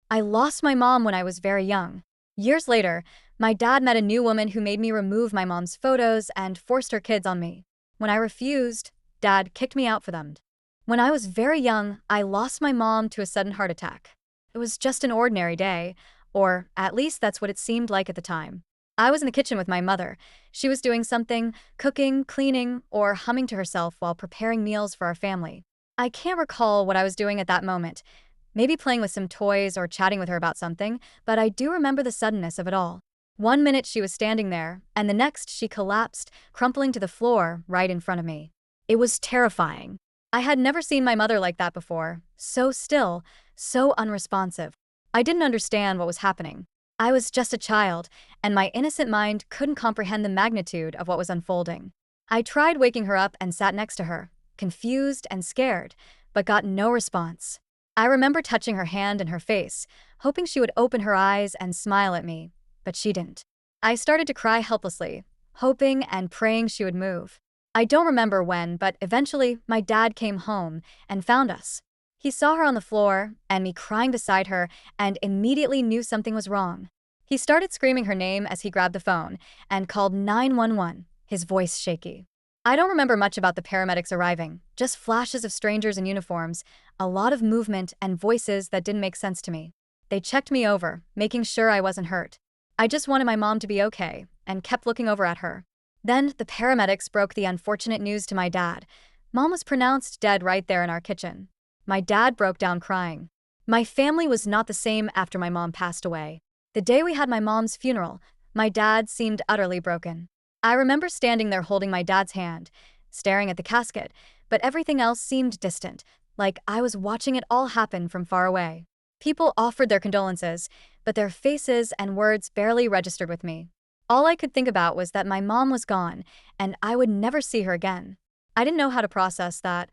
I lost my mom when I was very young. Years later, my dad met a new woman who made me remove my mom's photos and forced her kids on me. When I refused, Dad kicked me out for them. When I was very young, I lost my mom to a sudden heart attack. It was just an ordinary day, or at least that's what it seemed like at the time. I was in the kitchen with my mother. She was doing something, cooking, cleaning, or humming to herself while preparing meals for our family. I can't recall what I was doing at that moment, maybe playing with some toys or chatting with her about something, but I do remember the suddenness of it all. One minute she was standing there, and the next she collapsed, crumpling to the floor right in front of me. It was terrifying. I had never seen my mother like that before, so still, so unresponsive. I didn't understand what was happening. I was just a child, and my innocent mind couldn't comprehend the magnitude of what was unfolding. I tried waking her up and sat next to her, confused and scared, but got no response. I remember touching her hand and her face, hoping she would open her eyes and smile at me, but she didn't. I started to cry helplessly, hoping and praying she would move. I don't remember when, but eventually my dad came home and found us. He saw her on the floor and me crying beside her and immediately knew something was wrong. He started screaming her name as he grabbed the phone and called 911, his voice shaky. I don't remember much about the paramedics arriving, just flashes of strangers in uniforms, a lot of movement and voices that didn't make sense to me. They checked me over, making sure I wasn't hurt. I just wanted my mom to be okay, and kept looking over at her. Then the paramedics broke the unfortunate news to my dad. Mom was pronounced dead right there in our kitchen. My dad broke down crying. My family was not the same after my mom passed away. The day we had my mom's funeral, my dad seemed utterly broken. I remember standing there holding my dad's hand, staring at the casket, but everything else seemed distant, like I was watching it all happen from far away. People offered their condolences, but their faces and words barely registered with me. All I could think about was that my mom was gone, and I would never see her again. I didn't know how to process that.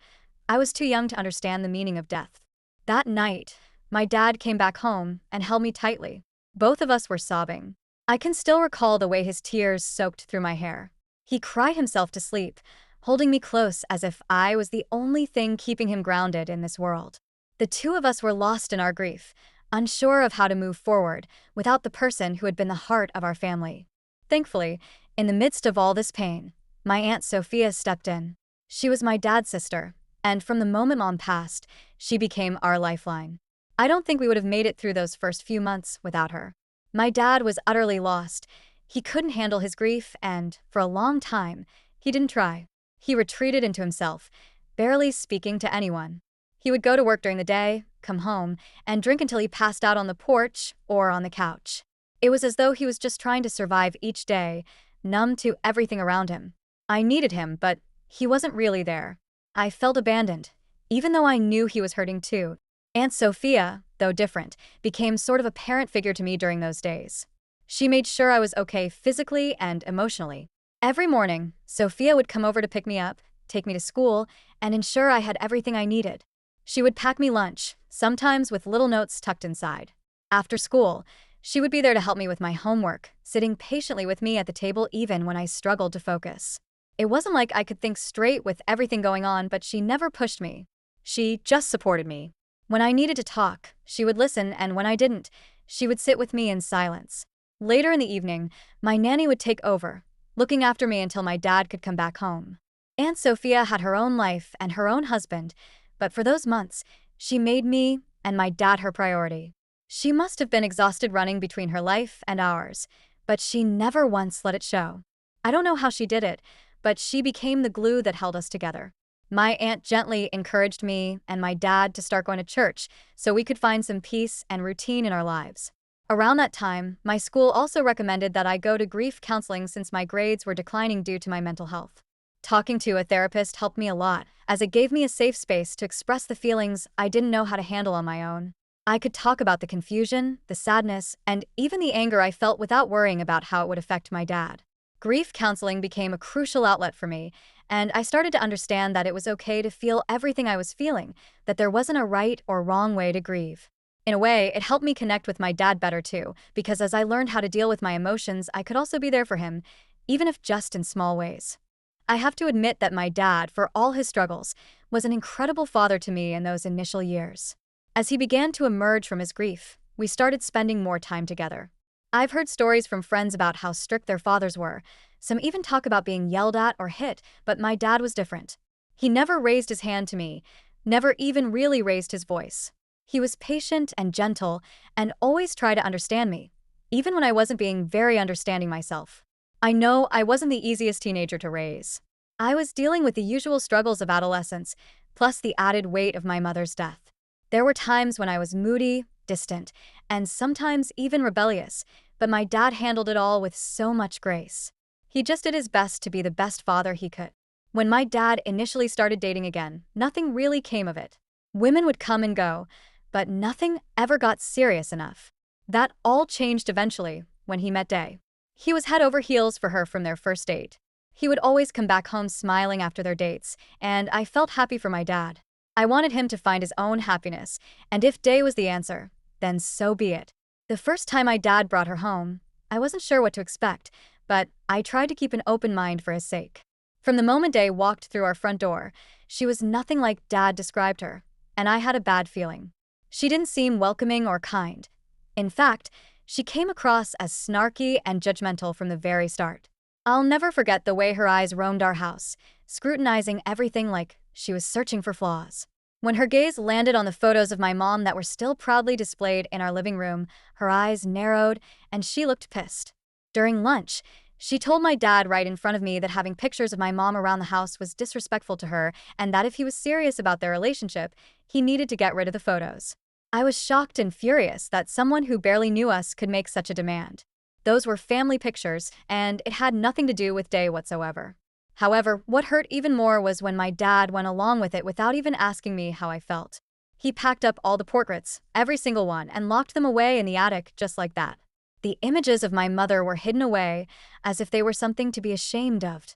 I was too young to understand the meaning of death. That night, my dad came back home and held me tightly. Both of us were sobbing. I can still recall the way his tears soaked through my hair. He cried himself to sleep, holding me close as if I was the only thing keeping him grounded in this world. The two of us were lost in our grief, unsure of how to move forward without the person who had been the heart of our family. Thankfully, in the midst of all this pain, my Aunt Sophia stepped in. She was my dad's sister, and from the moment Mom passed, she became our lifeline. I don't think we would have made it through those first few months without her. My dad was utterly lost. He couldn't handle his grief, and, for a long time, he didn't try. He retreated into himself, barely speaking to anyone. He would go to work during the day, come home, and drink until he passed out on the porch or on the couch. It was as though he was just trying to survive each day, numb to everything around him. I needed him, but he wasn't really there. I felt abandoned, even though I knew he was hurting too. Aunt Sophia, though different, became sort of a parent figure to me during those days. She made sure I was okay physically and emotionally. Every morning, Sophia would come over to pick me up, take me to school, and ensure I had everything I needed. She would pack me lunch, sometimes with little notes tucked inside. After school, she would be there to help me with my homework, sitting patiently with me at the table even when I struggled to focus. It wasn't like I could think straight with everything going on, but she never pushed me. She just supported me. When I needed to talk, she would listen, and when I didn't, she would sit with me in silence. Later in the evening, my nanny would take over, looking after me until my dad could come back home. Aunt Sophia had her own life and her own husband, but for those months, she made me and my dad her priority. She must have been exhausted running between her life and ours, but she never once let it show. I don't know how she did it, but she became the glue that held us together. My aunt gently encouraged me and my dad to start going to church so we could find some peace and routine in our lives. Around that time, my school also recommended that I go to grief counseling since my grades were declining due to my mental health. Talking to a therapist helped me a lot, as it gave me a safe space to express the feelings I didn't know how to handle on my own. I could talk about the confusion, the sadness, and even the anger I felt without worrying about how it would affect my dad. Grief counseling became a crucial outlet for me, and I started to understand that it was okay to feel everything I was feeling, that there wasn't a right or wrong way to grieve. In a way, it helped me connect with my dad better too, because as I learned how to deal with my emotions, I could also be there for him, even if just in small ways. I have to admit that my dad, for all his struggles, was an incredible father to me in those initial years. As he began to emerge from his grief, we started spending more time together. I've heard stories from friends about how strict their fathers were. Some even talk about being yelled at or hit, but my dad was different. He never raised his hand to me, never even really raised his voice. He was patient and gentle and always tried to understand me, even when I wasn't being very understanding myself. I know I wasn't the easiest teenager to raise. I was dealing with the usual struggles of adolescence, plus the added weight of my mother's death. There were times when I was moody, distant, and sometimes even rebellious, but my dad handled it all with so much grace. He just did his best to be the best father he could. When my dad initially started dating again, nothing really came of it. Women would come and go, but nothing ever got serious enough. That all changed eventually when he met Day. He was head over heels for her from their first date. He would always come back home smiling after their dates, and I felt happy for my dad. I wanted him to find his own happiness, and if Day was the answer, then so be it. The first time my dad brought her home, I wasn't sure what to expect, but I tried to keep an open mind for his sake. From the moment Day walked through our front door, she was nothing like Dad described her, and I had a bad feeling. She didn't seem welcoming or kind. In fact, she came across as snarky and judgmental from the very start. I'll never forget the way her eyes roamed our house, scrutinizing everything like she was searching for flaws. When her gaze landed on the photos of my mom that were still proudly displayed in our living room, her eyes narrowed and she looked pissed. During lunch, she told my dad right in front of me that having pictures of my mom around the house was disrespectful to her and that if he was serious about their relationship, he needed to get rid of the photos. I was shocked and furious that someone who barely knew us could make such a demand. Those were family pictures, and it had nothing to do with Day whatsoever. However, what hurt even more was when my dad went along with it without even asking me how I felt. He packed up all the portraits, every single one, and locked them away in the attic just like that. The images of my mother were hidden away as if they were something to be ashamed of.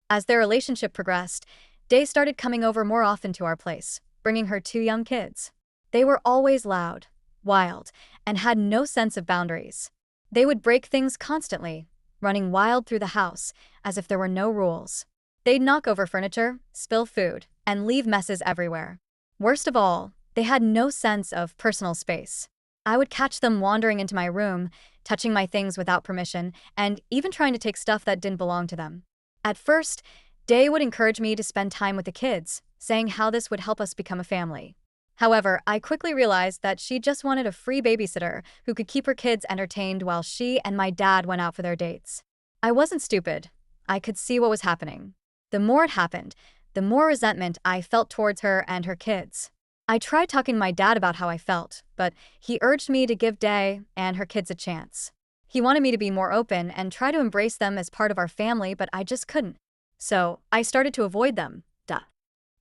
As their relationship progressed, Day started coming over more often to our place, bringing her 2 young kids. They were always loud, wild, and had no sense of boundaries. They would break things constantly, running wild through the house as if there were no rules. They'd knock over furniture, spill food, and leave messes everywhere. Worst of all, they had no sense of personal space. I would catch them wandering into my room, touching my things without permission, and even trying to take stuff that didn't belong to them. At first, Day would encourage me to spend time with the kids, saying how this would help us become a family. However, I quickly realized that she just wanted a free babysitter who could keep her kids entertained while she and my dad went out for their dates. I wasn't stupid. I could see what was happening. The more it happened, the more resentment I felt towards her and her kids. I tried talking to my dad about how I felt, but he urged me to give Day and her kids a chance. He wanted me to be more open and try to embrace them as part of our family, but I just couldn't. So I started to avoid them.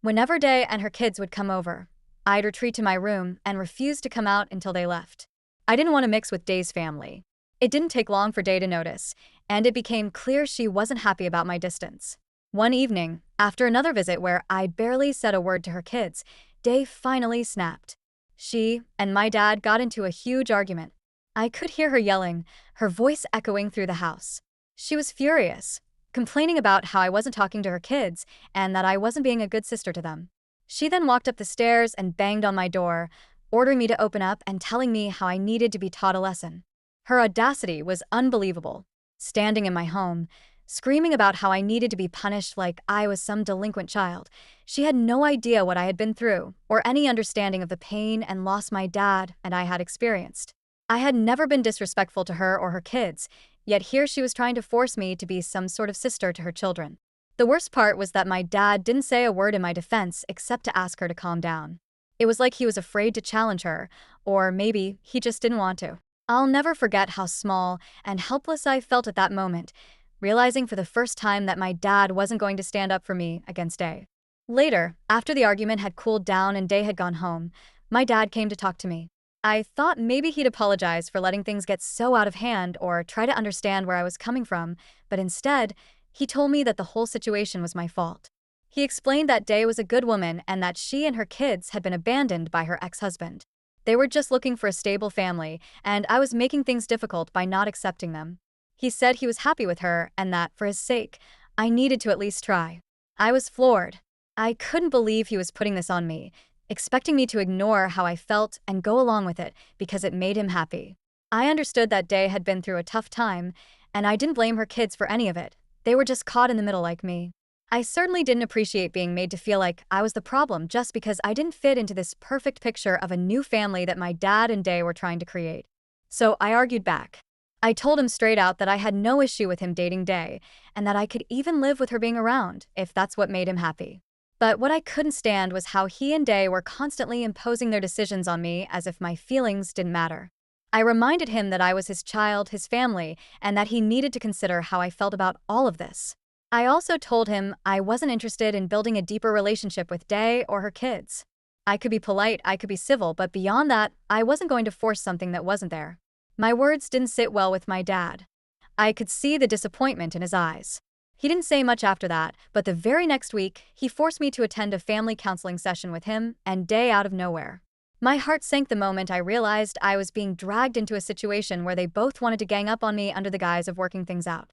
Whenever Day and her kids would come over, I'd retreat to my room and refuse to come out until they left. I didn't want to mix with Day's family. It didn't take long for Day to notice, and it became clear she wasn't happy about my distance. One evening, after another visit where I barely said a word to her kids, Day finally snapped. She and my dad got into a huge argument. I could hear her yelling, her voice echoing through the house. She was furious, complaining about how I wasn't talking to her kids and that I wasn't being a good sister to them. She then walked up the stairs and banged on my door, ordering me to open up and telling me how I needed to be taught a lesson. Her audacity was unbelievable. Standing in my home, screaming about how I needed to be punished like I was some delinquent child. She had no idea what I had been through, or any understanding of the pain and loss my dad and I had experienced. I had never been disrespectful to her or her kids, yet here she was trying to force me to be some sort of sister to her children. The worst part was that my dad didn't say a word in my defense except to ask her to calm down. It was like he was afraid to challenge her, or maybe he just didn't want to. I'll never forget how small and helpless I felt at that moment, realizing for the first time that my dad wasn't going to stand up for me against Day. Later, after the argument had cooled down and Day had gone home, my dad came to talk to me. I thought maybe he'd apologize for letting things get so out of hand or try to understand where I was coming from, but instead, he told me that the whole situation was my fault. He explained that Day was a good woman and that she and her kids had been abandoned by her ex-husband. They were just looking for a stable family, and I was making things difficult by not accepting them. He said he was happy with her and that, for his sake, I needed to at least try. I was floored. I couldn't believe he was putting this on me, expecting me to ignore how I felt and go along with it because it made him happy. I understood that Day had been through a tough time, and I didn't blame her kids for any of it. They were just caught in the middle like me. I certainly didn't appreciate being made to feel like I was the problem just because I didn't fit into this perfect picture of a new family that my dad and Day were trying to create. So I argued back. I told him straight out that I had no issue with him dating Day, and that I could even live with her being around if that's what made him happy. But what I couldn't stand was how he and Day were constantly imposing their decisions on me as if my feelings didn't matter. I reminded him that I was his child, his family, and that he needed to consider how I felt about all of this. I also told him I wasn't interested in building a deeper relationship with Day or her kids. I could be polite, I could be civil, but beyond that, I wasn't going to force something that wasn't there. My words didn't sit well with my dad. I could see the disappointment in his eyes. He didn't say much after that, but the very next week, he forced me to attend a family counseling session with him and Day out of nowhere. My heart sank the moment I realized I was being dragged into a situation where they both wanted to gang up on me under the guise of working things out.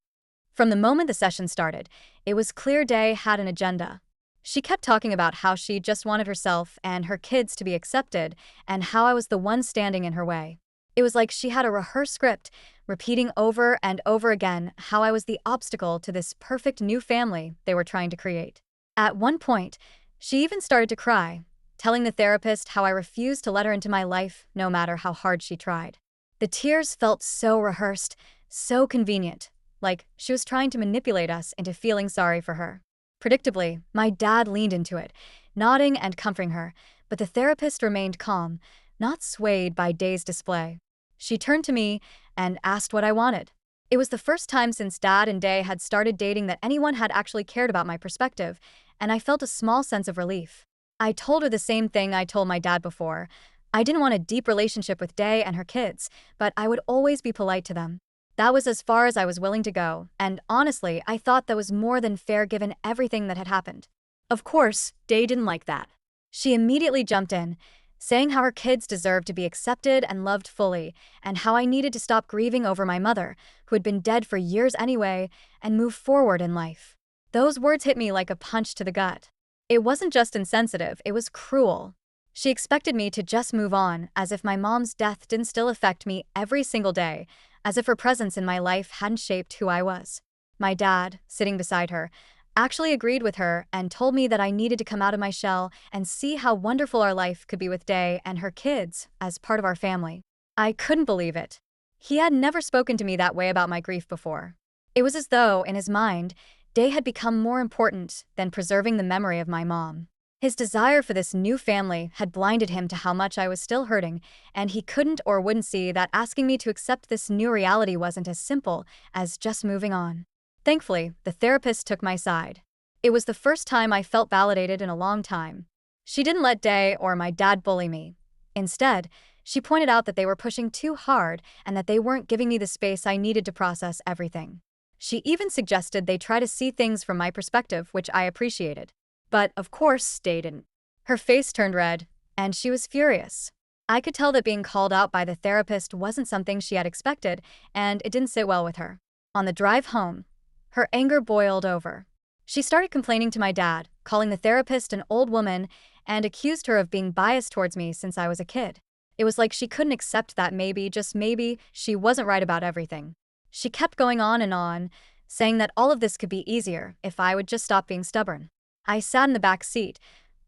From the moment the session started, it was clear Day had an agenda. She kept talking about how she just wanted herself and her kids to be accepted and how I was the one standing in her way. It was like she had a rehearsed script, repeating over and over again how I was the obstacle to this perfect new family they were trying to create. At one point, she even started to cry, telling the therapist how I refused to let her into my life no matter how hard she tried. The tears felt so rehearsed, so convenient, like she was trying to manipulate us into feeling sorry for her. Predictably, my dad leaned into it, nodding and comforting her, but the therapist remained calm, not swayed by Day's display. She turned to me and asked what I wanted. It was the first time since Dad and Day had started dating that anyone had actually cared about my perspective, and I felt a small sense of relief. I told her the same thing I told my dad before. I didn't want a deep relationship with Day and her kids, but I would always be polite to them. That was as far as I was willing to go, and honestly, I thought that was more than fair given everything that had happened. Of course, Day didn't like that. She immediately jumped in, saying how her kids deserved to be accepted and loved fully, and how I needed to stop grieving over my mother, who had been dead for years anyway, and move forward in life. Those words hit me like a punch to the gut. It wasn't just insensitive, it was cruel. She expected me to just move on, as if my mom's death didn't still affect me every single day, as if her presence in my life hadn't shaped who I was. My dad, sitting beside her, actually agreed with her and told me that I needed to come out of my shell and see how wonderful our life could be with Day and her kids as part of our family. I couldn't believe it. He had never spoken to me that way about my grief before. It was as though, in his mind, Day had become more important than preserving the memory of my mom. His desire for this new family had blinded him to how much I was still hurting, and he couldn't or wouldn't see that asking me to accept this new reality wasn't as simple as just moving on. Thankfully, the therapist took my side. It was the first time I felt validated in a long time. She didn't let Day or my dad bully me. Instead, she pointed out that they were pushing too hard and that they weren't giving me the space I needed to process everything. She even suggested they try to see things from my perspective, which I appreciated. But, of course, Day didn't. Her face turned red, and she was furious. I could tell that being called out by the therapist wasn't something she had expected, and it didn't sit well with her. On the drive home, her anger boiled over. She started complaining to my dad, calling the therapist an old woman, and accused her of being biased towards me since I was a kid. It was like she couldn't accept that maybe, just maybe, she wasn't right about everything. She kept going on, saying that all of this could be easier if I would just stop being stubborn. I sat in the back seat,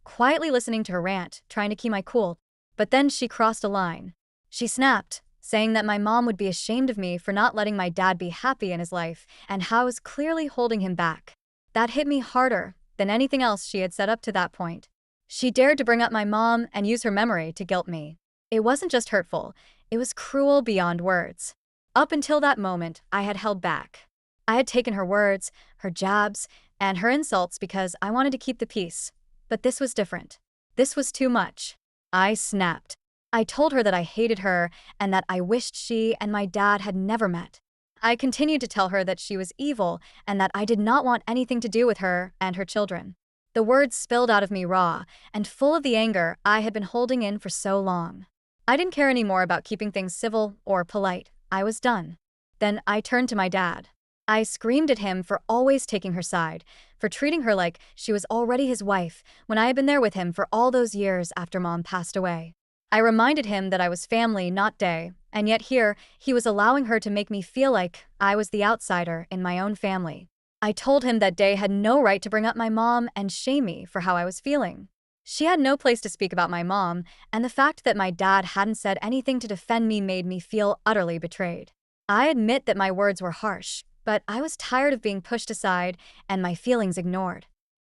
quietly listening to her rant, trying to keep my cool, but then she crossed a line. She snapped, saying that my mom would be ashamed of me for not letting my dad be happy in his life and how I was clearly holding him back. That hit me harder than anything else she had said up to that point. She dared to bring up my mom and use her memory to guilt me. It wasn't just hurtful, it was cruel beyond words. Up until that moment, I had held back. I had taken her words, her jabs, and her insults because I wanted to keep the peace. But this was different. This was too much. I snapped. I told her that I hated her and that I wished she and my dad had never met. I continued to tell her that she was evil and that I did not want anything to do with her and her children. The words spilled out of me raw and full of the anger I had been holding in for so long. I didn't care anymore about keeping things civil or polite. I was done. Then I turned to my dad. I screamed at him for always taking her side, for treating her like she was already his wife when I had been there with him for all those years after Mom passed away. I reminded him that I was family, not Day, and yet here he was allowing her to make me feel like I was the outsider in my own family. I told him that Day had no right to bring up my mom and shame me for how I was feeling. She had no place to speak about my mom, and the fact that my dad hadn't said anything to defend me made me feel utterly betrayed. I admit that my words were harsh, but I was tired of being pushed aside and my feelings ignored.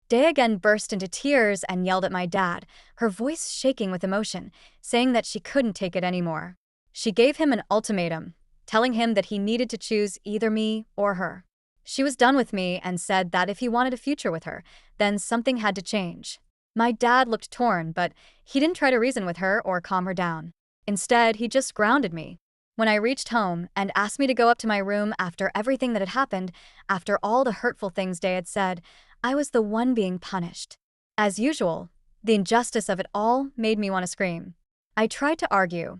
Day again burst into tears and yelled at my dad, her voice shaking with emotion, saying that she couldn't take it anymore. She gave him an ultimatum, telling him that he needed to choose either me or her. She was done with me and said that if he wanted a future with her, then something had to change. My dad looked torn, but he didn't try to reason with her or calm her down. Instead, he just grounded me. When I reached home and asked me to go up to my room after everything that had happened, after all the hurtful things Day had said, I was the one being punished. As usual, the injustice of it all made me want to scream. I tried to argue,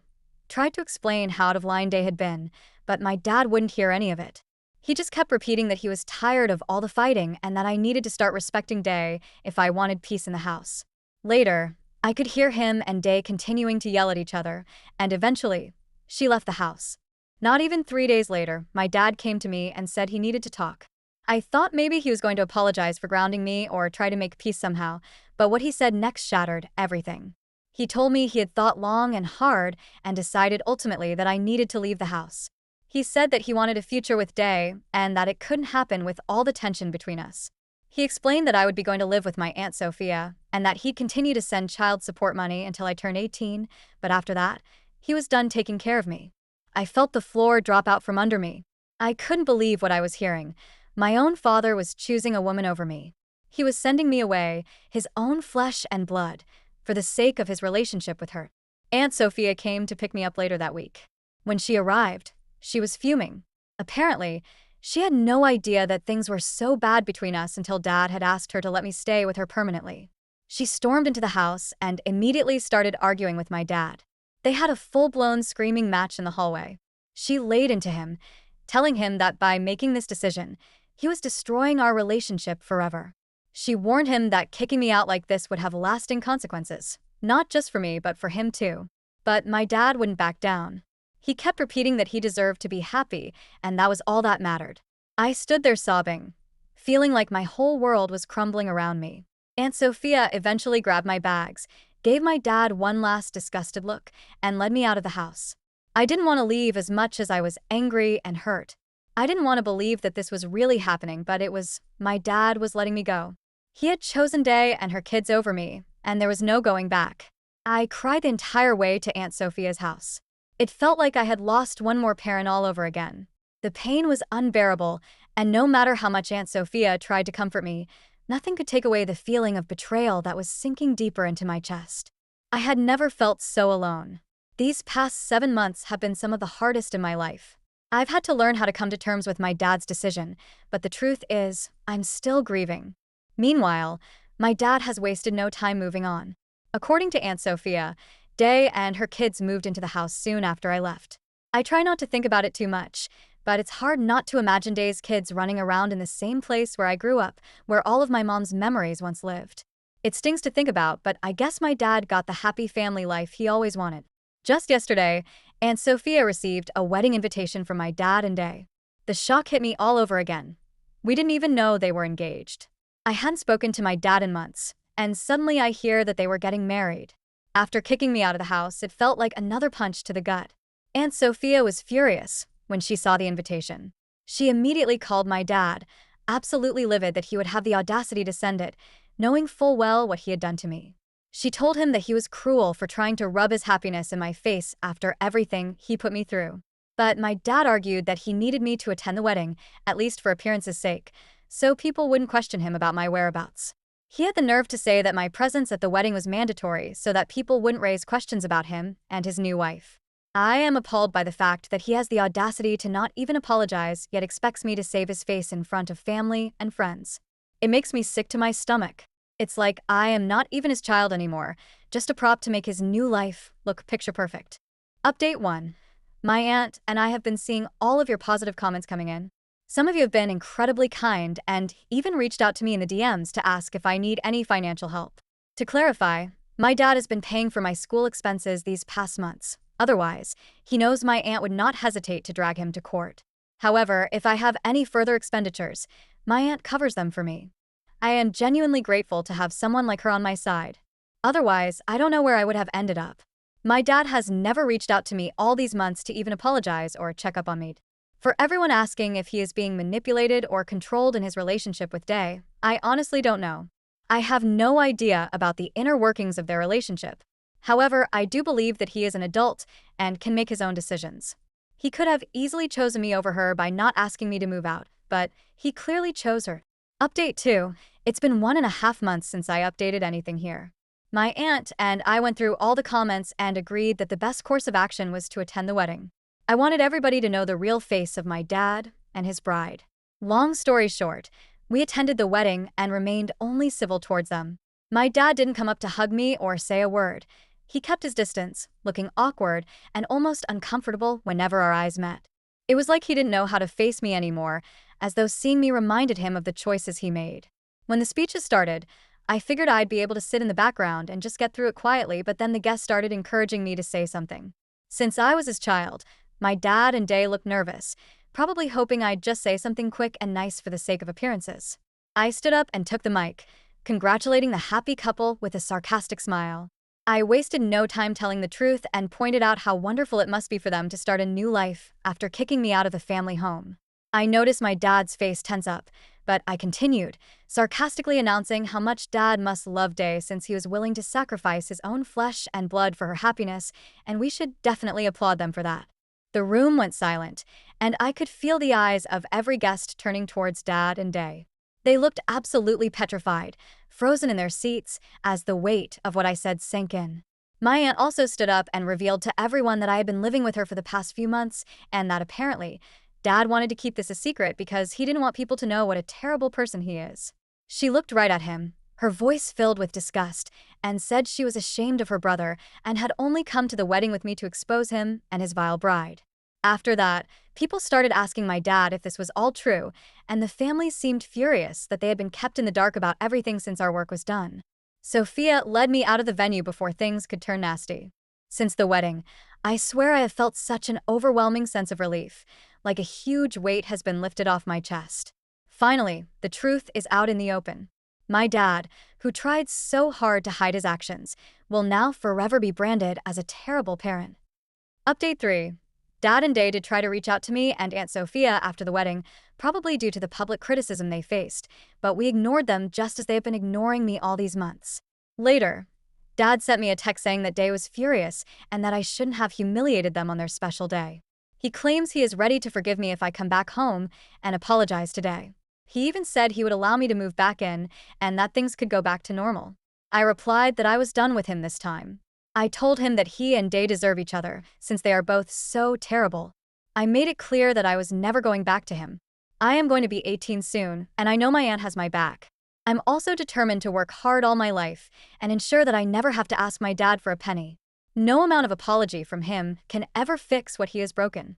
tried to explain how out of line Day had been, but my dad wouldn't hear any of it. He just kept repeating that he was tired of all the fighting and that I needed to start respecting Day if I wanted peace in the house. Later, I could hear him and Day continuing to yell at each other, and eventually, she left the house. Not even 3 days later, my dad came to me and said he needed to talk. I thought maybe he was going to apologize for grounding me or try to make peace somehow, but what he said next shattered everything. He told me he had thought long and hard and decided ultimately that I needed to leave the house. He said that he wanted a future with Day and that it couldn't happen with all the tension between us. He explained that I would be going to live with my Aunt Sophia and that he'd continue to send child support money until I turned 18, but after that, he was done taking care of me. I felt the floor drop out from under me. I couldn't believe what I was hearing. My own father was choosing a woman over me. He was sending me away, his own flesh and blood, for the sake of his relationship with her. Aunt Sophia came to pick me up later that week. When she arrived, she was fuming. Apparently, she had no idea that things were so bad between us until Dad had asked her to let me stay with her permanently. She stormed into the house and immediately started arguing with my dad. They had a full-blown screaming match in the hallway. She laid into him, telling him that by making this decision, he was destroying our relationship forever. She warned him that kicking me out like this would have lasting consequences, not just for me but for him too. But my dad wouldn't back down. He kept repeating that he deserved to be happy, and that was all that mattered. I stood there sobbing, feeling like my whole world was crumbling around me. Aunt Sophia eventually grabbed my bags, gave my dad one last disgusted look, and led me out of the house. I didn't want to leave as much as I was angry and hurt. I didn't want to believe that this was really happening, but it was. My dad was letting me go. He had chosen Day and her kids over me, and there was no going back. I cried the entire way to Aunt Sophia's house. It felt like I had lost one more parent all over again. The pain was unbearable, and no matter how much Aunt Sophia tried to comfort me, nothing could take away the feeling of betrayal that was sinking deeper into my chest. I had never felt so alone. These past 7 months have been some of the hardest in my life. I've had to learn how to come to terms with my dad's decision, but the truth is, I'm still grieving. Meanwhile, my dad has wasted no time moving on. According to Aunt Sophia, Day and her kids moved into the house soon after I left. I try not to think about it too much, but it's hard not to imagine Day's kids running around in the same place where I grew up, where all of my mom's memories once lived. It stings to think about, but I guess my dad got the happy family life he always wanted. Just yesterday, Aunt Sophia received a wedding invitation from my dad and Day. The shock hit me all over again. We didn't even know they were engaged. I hadn't spoken to my dad in months, and suddenly I hear that they were getting married. After kicking me out of the house, it felt like another punch to the gut. Aunt Sophia was furious when she saw the invitation. She immediately called my dad, absolutely livid that he would have the audacity to send it, knowing full well what he had done to me. She told him that he was cruel for trying to rub his happiness in my face after everything he put me through. But my dad argued that he needed me to attend the wedding, at least for appearance's sake, so people wouldn't question him about my whereabouts. He had the nerve to say that my presence at the wedding was mandatory so that people wouldn't raise questions about him and his new wife. I am appalled by the fact that he has the audacity to not even apologize, yet expects me to save his face in front of family and friends. It makes me sick to my stomach. It's like I am not even his child anymore, just a prop to make his new life look picture perfect. Update 1. My aunt and I have been seeing all of your positive comments coming in. Some of you have been incredibly kind and even reached out to me in the DMs to ask if I need any financial help. To clarify, my dad has been paying for my school expenses these past months. Otherwise, he knows my aunt would not hesitate to drag him to court. However, if I have any further expenditures, my aunt covers them for me. I am genuinely grateful to have someone like her on my side. Otherwise, I don't know where I would have ended up. My dad has never reached out to me all these months to even apologize or check up on me. For everyone asking if he is being manipulated or controlled in his relationship with Day, I honestly don't know. I have no idea about the inner workings of their relationship. However, I do believe that he is an adult and can make his own decisions. He could have easily chosen me over her by not asking me to move out, but he clearly chose her. Update 2. It's been 1.5 months since I updated anything here. My aunt and I went through all the comments and agreed that the best course of action was to attend the wedding. I wanted everybody to know the real face of my dad and his bride. Long story short, we attended the wedding and remained only civil towards them. My dad didn't come up to hug me or say a word. He kept his distance, looking awkward and almost uncomfortable whenever our eyes met. It was like he didn't know how to face me anymore, as though seeing me reminded him of the choices he made. When the speeches started, I figured I'd be able to sit in the background and just get through it quietly, but then the guests started encouraging me to say something. Since I was his child, my dad and Day looked nervous, probably hoping I'd just say something quick and nice for the sake of appearances. I stood up and took the mic, congratulating the happy couple with a sarcastic smile. I wasted no time telling the truth and pointed out how wonderful it must be for them to start a new life after kicking me out of the family home. I noticed my dad's face tense up, but I continued, sarcastically announcing how much Dad must love Day since he was willing to sacrifice his own flesh and blood for her happiness, and we should definitely applaud them for that. The room went silent, and I could feel the eyes of every guest turning towards Dad and Day. They looked absolutely petrified, frozen in their seats, as the weight of what I said sank in. My aunt also stood up and revealed to everyone that I had been living with her for the past few months, and that apparently, Dad wanted to keep this a secret because he didn't want people to know what a terrible person he is. She looked right at him, her voice filled with disgust, and said she was ashamed of her brother and had only come to the wedding with me to expose him and his vile bride. After that, people started asking my dad if this was all true, and the family seemed furious that they had been kept in the dark about everything since our work was done. Sophia led me out of the venue before things could turn nasty. Since the wedding, I swear I have felt such an overwhelming sense of relief, like a huge weight has been lifted off my chest. Finally, the truth is out in the open. My dad, who tried so hard to hide his actions, will now forever be branded as a terrible parent. Update 3. Dad and Day did try to reach out to me and Aunt Sophia after the wedding, probably due to the public criticism they faced, but we ignored them just as they have been ignoring me all these months. Later, Dad sent me a text saying that Day was furious and that I shouldn't have humiliated them on their special day. He claims he is ready to forgive me if I come back home and apologize to Day. He even said he would allow me to move back in and that things could go back to normal. I replied that I was done with him this time. I told him that he and Day deserve each other, since they are both so terrible. I made it clear that I was never going back to him. I am going to be 18 soon, and I know my aunt has my back. I'm also determined to work hard all my life and ensure that I never have to ask my dad for a penny. No amount of apology from him can ever fix what he has broken.